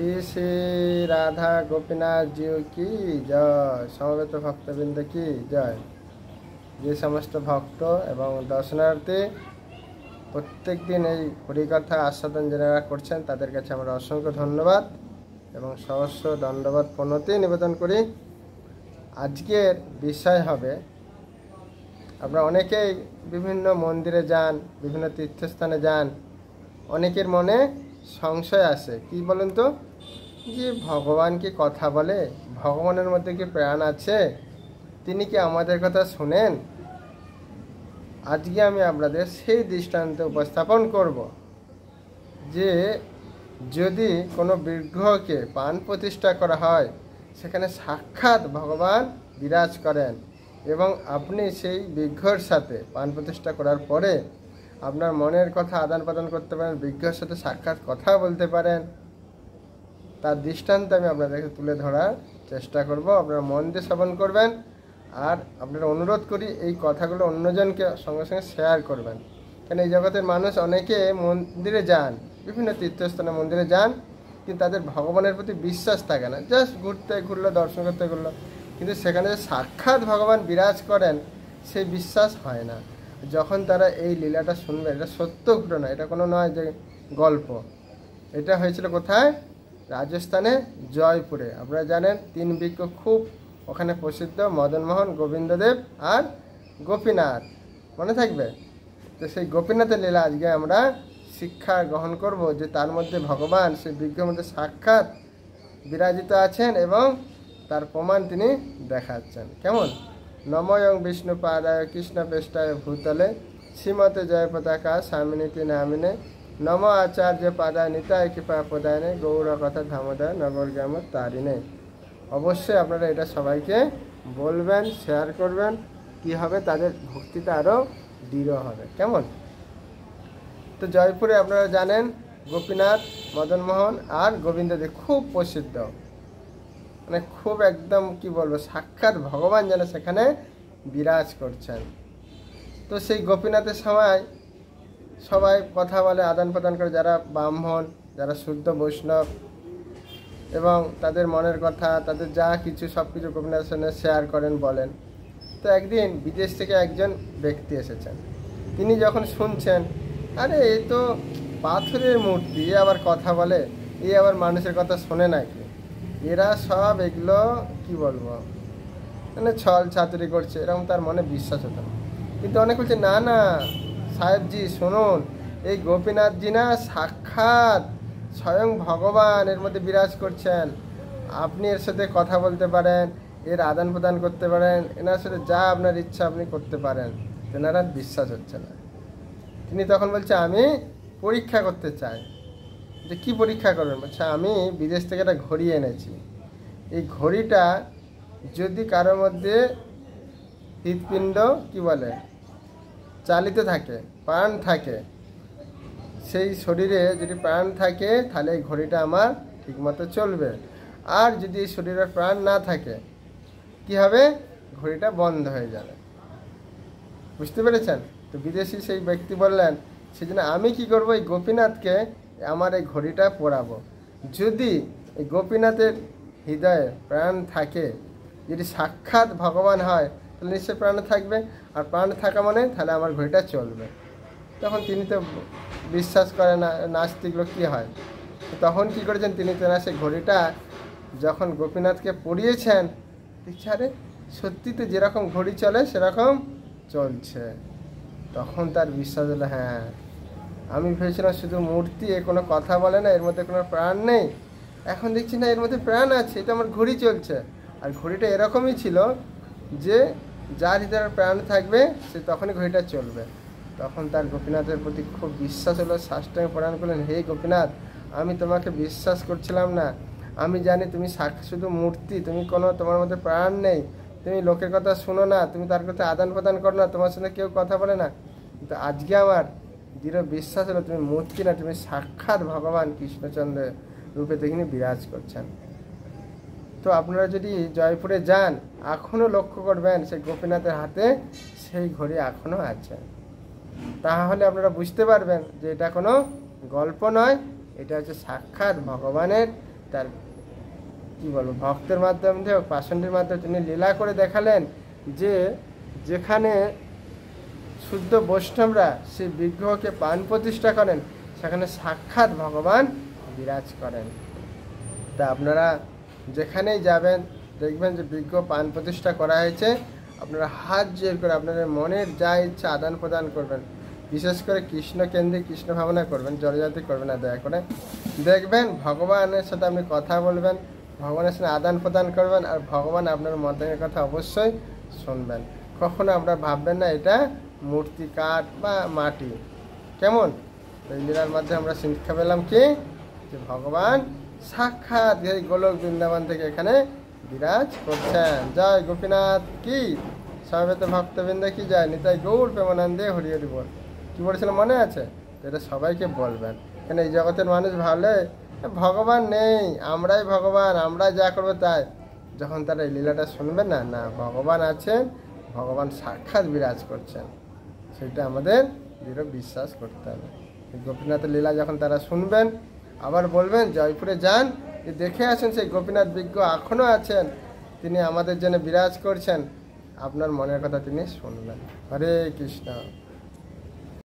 শ্রী শ্রী রাধা গোপীনাথ জিউ কি জয়। সমবেত ভক্তবৃন্দ কি জয়। যে সমস্ত ভক্ত এবং দর্শনার্থী প্রত্যেক দিন এই হরিকথা আস্বাদন যারা করছেন তাদের কাছে আমরা অসংখ্য ধন্যবাদ এবং সহস্র দণ্ডবত প্রণতি নিবেদন করি। আজকের বিষয় হবে, আপনারা অনেকেই বিভিন্ন মন্দিরে যান, বিভিন্ন তীর্থস্থানে যান, অনেকের মনে সংশয় আসে, কি বলেন তো, যে ভগবান কি কথা বলে, ভগবানের মধ্যে কি প্রাণ আছে, তিনি কি আমাদের কথা শুনেন? আজকে আমি আপনাদের সেই দৃষ্টান্ত উপস্থাপন করব যে যদি কোনো বিগ্রহকে প্রাণ প্রতিষ্ঠা করা হয়, সেখানে সাক্ষাৎ ভগবান বিরাজ করেন এবং আপনি সেই বিগ্রহের সাথে প্রাণ প্রতিষ্ঠা করার পরে আপনার মনের কথা আদান প্রদান করতে পারেন, বিগ্রহের সাথে সাক্ষাৎ কথা বলতে পারেন। তার দৃষ্টান্ত আমি আপনাদেরকে তুলে ধরার চেষ্টা করব। আপনারা মন দিয়ে শ্রবণ করবেন আর আপনারা অনুরোধ করি এই কথাগুলো অন্যজনকে সঙ্গে সঙ্গে শেয়ার করবেন। কারণ এই জগতের মানুষ অনেকে মন্দিরে যান, বিভিন্ন তীর্থস্থানে মন্দিরে যান, কিন্তু তাদের ভগবানের প্রতি বিশ্বাস থাকে না, জাস্ট ঘুরলো, দর্শন করতে ঘুরলো, কিন্তু সেখানে যে সাক্ষাৎ ভগবান বিরাজ করেন সেই বিশ্বাস হয় না। যখন তারা এই লীলাটা শুনবে, এটা সত্য ঘটনা, এটা কোনো নয় যে গল্প। এটা হয়েছিল কোথায়? রাজস্থানে জয়পুরে। আপনারা জানেন তিন বৃক্ষ খুব ওখানে প্রসিদ্ধ, মদনমোহন, গোবিন্দদেব আর গোপীনাথ, মনে থাকবে। তো সেই গোপীনাথের লীলা আজকে আমরা শিক্ষা গ্রহণ করব, যে তার মধ্যে ভগবান সেই বৃক্ষের মধ্যে সাক্ষাৎ বিরাজিত আছেন এবং তার প্রমাণ তিনি দেখাচ্ছেন। কেমন? নময়ং বিষ্ণু পাদায় কৃষ্ণ পেষ্টায় ভূতলে শ্রীমতে জয় পতাকা স্বামিনীতি নামিনে নম আচার্য পাদায় নিতায় কৃপা প্রদায়নে গৌর কথা ধামোদয় নগর গ্রাম তারিণে। অবশ্যই আপনারা এটা সবাইকে বলবেন, শেয়ার করবেন, কি হবে তাদের ভক্তিটা আরও দৃঢ় হবে। কেমন? তো জয়পুরে আপনারা জানেন গোপীনাথ, মদনমোহন আর গোবিন্দদেব খুব প্রসিদ্ধ, মানে খুব একদম কি বলবো, সাক্ষাৎ ভগবান যেন সেখানে বিরাজ করছেন। তো সেই গোপীনাথের সময় সবাই কথা বলে, আদান প্রদান করে, যারা ব্রাহ্মণ, যারা শুদ্ধ বৈষ্ণব, এবং তাদের মনের কথা, তাদের যা কিছু সব কিছু গোপীনাথের সঙ্গে শেয়ার করেন, বলেন। তো একদিন বিদেশ থেকে একজন ব্যক্তি এসেছেন। তিনি যখন শুনছেন, আরে এই তো পাথরের মূর্তি, এ আবার কথা বলে, এ আবার মানুষের কথা শোনে নাকি, এরা সব এগুলো কি বলবো, মানে ছল ছাতুরি করছে, এরকম তার মনে বিশ্বাস হতো। কিন্তু অনেক বলছে, না না সাহেবজি শুনুন, এই গোপীনাথজি না সাক্ষাৎ স্বয়ং ভগবান এর মধ্যে বিরাজ করছেন, আপনি এর সাথে কথা বলতে পারেন, এর আদান প্রদান করতে পারেন, এনার সাথে যা আপনার ইচ্ছা আপনি করতে পারেন। তেনারা বিশ্বাস হচ্ছে না। তিনি তখন বলছে, আমি পরীক্ষা করতে চাই। যে কি পরীক্ষা করবেন? বলছে, আমি বিদেশ থেকে একটা ঘড়ি এনেছি, এই ঘড়িটা যদি কারোর মধ্যে হৃৎপিণ্ড কি বলে চালিত থাকে, প্রাণ থাকে, সেই শরীরে যদি প্রাণ থাকে তাহলে এই ঘড়িটা আমার ঠিকমতো চলবে, আর যদি এই শরীরে প্রাণ না থাকে কি হবে? ঘড়িটা বন্ধ হয়ে যাবে। বুঝতে পেরেছেন? তো বিদেশি সেই ব্যক্তি বললেন, সেজন্য আমি কি করব, এই গোপীনাথকে আমার এই ঘড়িটা পরাবো। যদি এই গোপীনাথের হৃদয়ে প্রাণ থাকে, যদি সাক্ষাৎ ভগবান হয়, তাহলে নিশ্চয়ই প্রাণ থাকবে, আর প্রাণ থাকা মানে তাহলে আমার ঘড়িটা চলবে। তখন তিনি তো বিশ্বাস করে না, নাস্তিক লোক কী হয়। তখন কি করেছেন, তিনি তেনার সেই ঘড়িটা যখন গোপীনাথকে পরিয়েছেন, দেখছে আরে সত্যি তো যেরকম ঘড়ি চলে সেরকম চলছে। তখন তার বিশ্বাস হলো, হ্যাঁ, আমি ভেবেছিলাম শুধু মূর্তি, এ কোনো কথা বলে না, এর মধ্যে কোনো প্রাণ নেই, এখন দেখছি না এর মধ্যে প্রাণ আছে, এটা আমার ঘড়ি চলছে। আর ঘড়িটা এরকমই ছিল যে যার হৃদয়ে প্রাণ থাকবে সে তখনই ঘড়িটা চলবে। তখন তার গোপীনাথের প্রতি খুব বিশ্বাস হলো, সাষ্টাঙ্গে প্রণাম করলেন, হে গোপীনাথ, আমি তোমাকে বিশ্বাস করছিলাম না, আমি জানি তুমি শুধু মূর্তি, তুমি কোনো, তোমার মধ্যে প্রাণ নেই, তুমি লোকের কথা শুনো না, তুমি তার কথা আদান প্রদান করো না, তোমার সঙ্গে কেউ কথা বলে না, কিন্তু আজকে আমার দৃঢ় বিশ্বাস হলো তুমি মূর্তি না, তুমি সাক্ষাৎ ভগবান কৃষ্ণচন্দ্র রূপে তিনি বিরাজ করছেন। তো আপনারা যদি জয়পুরে যান, এখনও লক্ষ্য করবেন সেই গোপীনাথের হাতে সেই ঘড়ি এখনও আছে। তাহলে আপনারা বুঝতে পারবেন যে এটা কোনো গল্প নয়, এটা হচ্ছে সাক্ষাৎ ভগবানের তার কি বলবো ভক্তের মাধ্যমে হোক পাষণ্ডের মাধ্যমে তিনি লীলা করে দেখালেন যে যেখানে শুদ্ধ বৈষ্ণবরা সেই বিগ্রহকে প্রাণ প্রতিষ্ঠা করেন সেখানে সাক্ষাৎ ভগবান বিরাজ করেন। তা আপনারা যেখানেই যাবেন দেখবেন যে বিগ্রহ প্রাণ প্রতিষ্ঠা করা হয়েছে, আপনারা হাত জোর করে আপনাদের মনের যা ইচ্ছা আদান প্রদান করবেন, বিশেষ করে কৃষ্ণ কেন্দ্রিক কৃষ্ণ ভাবনা করবেন, জড়জাতি করবেন না দয়া করে। দেখবেন ভগবানের সাথে আপনি কথা বলবেন, ভগবানের সাথে আদান প্রদান করবেন, আর ভগবান আপনার মনের কথা অবশ্যই শুনবেন। কখনো আপনারা ভাববেন না এটা মূর্তি কাঠ বা মাটি। কেমন এই লীলার মাধ্যমে আমরা শিক্ষা পেলাম কি যে ভগবান সাক্ষাৎ এই গোলক বৃন্দাবন থেকে এখানে বিরাজ করছেন। জয় গোপীনাথ কি, সবেত ভক্তবৃন্দ কি জয়, নিতাই গৌর প্রেমানন্দে হরি হরি বল। কি বলেছিলাম মনে আছে? এটা সবাইকে বলবেন, কেন এই জগতের মানুষ ভাবলে ভগবান নেই, আমরাই ভগবান, আমরা যা করবো তাই। যখন তারা এই লীলাটা শুনবেন না, না ভগবান আছেন, ভগবান সাক্ষাৎ বিরাজ করছেন, সেটা আমাদের দৃঢ় বিশ্বাস করতে হবে। গোপীনাথের লীলা যখন তারা শুনবেন আবার বলবেন জয়পুরে যান, দেখে আসেন সেই গোপীনাথ বিগ্রহ এখনও আছেন, তিনি আমাদের জন্য বিরাজ করছেন, আপনার মনের কথা তিনি শুনবেন। হরে কৃষ্ণ।